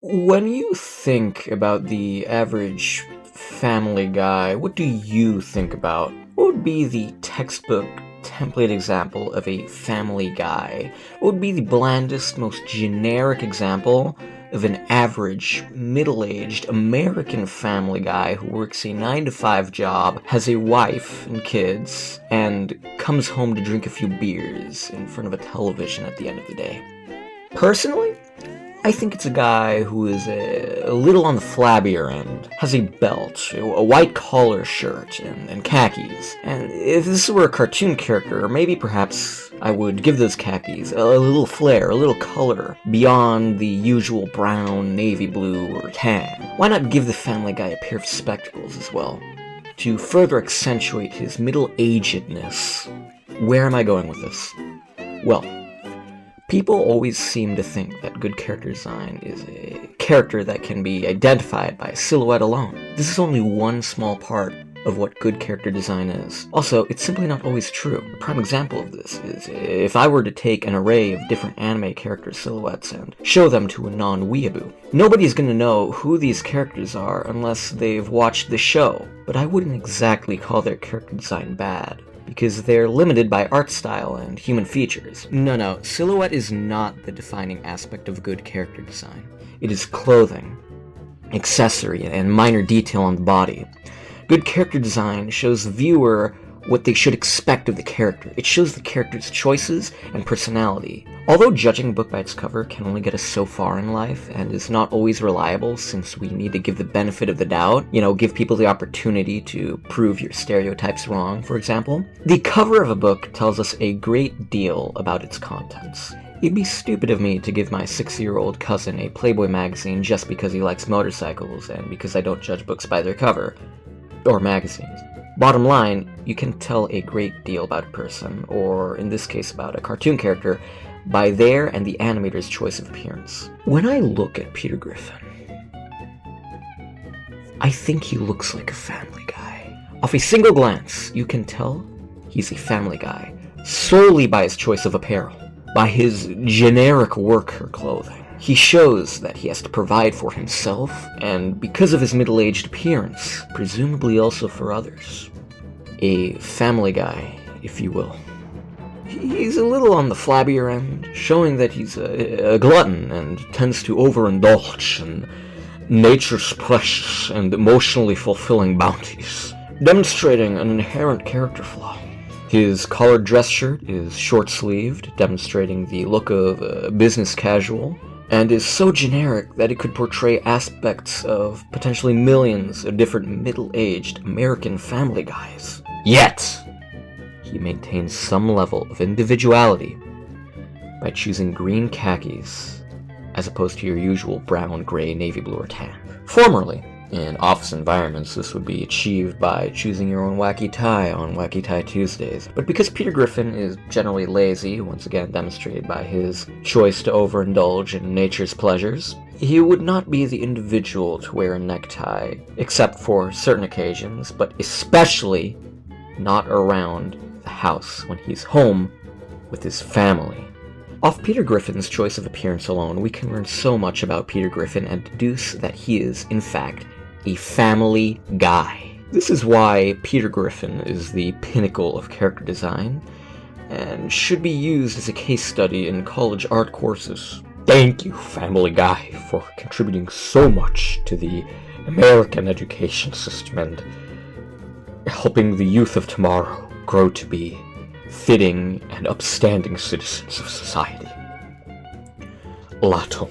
When you think about the average Family Guy, what do you think about? What would be the textbook template example of a Family Guy? What would be the blandest, most generic example of an average, middle-aged American Family Guy who works a 9-to-5 job, has a wife and kids, and comes home to drink a few beers in front of a television at the end of the day? Personally, I think it's a guy who is a little on the flabbier end, has a belt, a white collar shirt, and khakis. And if this were a cartoon character, maybe perhaps I would give those khakis a little flair, a little color, beyond the usual brown, navy blue, or tan. Why not give the Family Guy a pair of spectacles as well, to further accentuate his middle-agedness? Where am I going with this? Well, people always seem to think that good character design is a character that can be identified by a silhouette alone. This is only one small part of what good character design is. Also, it's simply not always true. A prime example of this is if I were to take an array of different anime character silhouettes and show them to a non-weeaboo. Nobody's gonna know who these characters are unless they've watched the show, but I wouldn't exactly call their character design bad, because they're limited by art style and human features. No, silhouette is not the defining aspect of good character design. It is clothing, accessory, and minor detail on the body. Good character design shows the viewer what they should expect of the character. It shows the character's choices and personality. Although judging a book by its cover can only get us so far in life, and is not always reliable since we need to give the benefit of the doubt, give people the opportunity to prove your stereotypes wrong, for example, the cover of a book tells us a great deal about its contents. It'd be stupid of me to give my 6-year-old cousin a Playboy magazine just because he likes motorcycles and because I don't judge books by their cover. Or magazines. Bottom line, you can tell a great deal about a person, or in this case about a cartoon character, by their and the animator's choice of appearance. When I look at Peter Griffin, I think he looks like a Family Guy. Off a single glance, you can tell he's a Family Guy, solely by his choice of apparel, by his generic worker clothing. He shows that he has to provide for himself, and because of his middle-aged appearance, presumably also for others. A Family Guy, if you will. He's a little on the flabbier end, showing that he's a glutton and tends to overindulge in nature's precious and emotionally fulfilling bounties, demonstrating an inherent character flaw. His collared dress shirt is short-sleeved, demonstrating the look of business casual, and is so generic that it could portray aspects of potentially millions of different middle-aged American Family Guys. Yet, he maintains some level of individuality by choosing green khakis as opposed to your usual brown, gray, navy blue, or tan. Formerly, in office environments, this would be achieved by choosing your own wacky tie on Wacky Tie Tuesdays. But because Peter Griffin is generally lazy, once again demonstrated by his choice to overindulge in nature's pleasures, he would not be the individual to wear a necktie, except for certain occasions, but especially not around the house when he's home with his family. Off Peter Griffin's choice of appearance alone, we can learn so much about Peter Griffin and deduce that he is, in fact, a Family Guy. This is why Peter Griffin is the pinnacle of character design, and should be used as a case study in college art courses. Thank you, Family Guy, for contributing so much to the American education system and helping the youth of tomorrow grow to be fitting and upstanding citizens of society. Lato.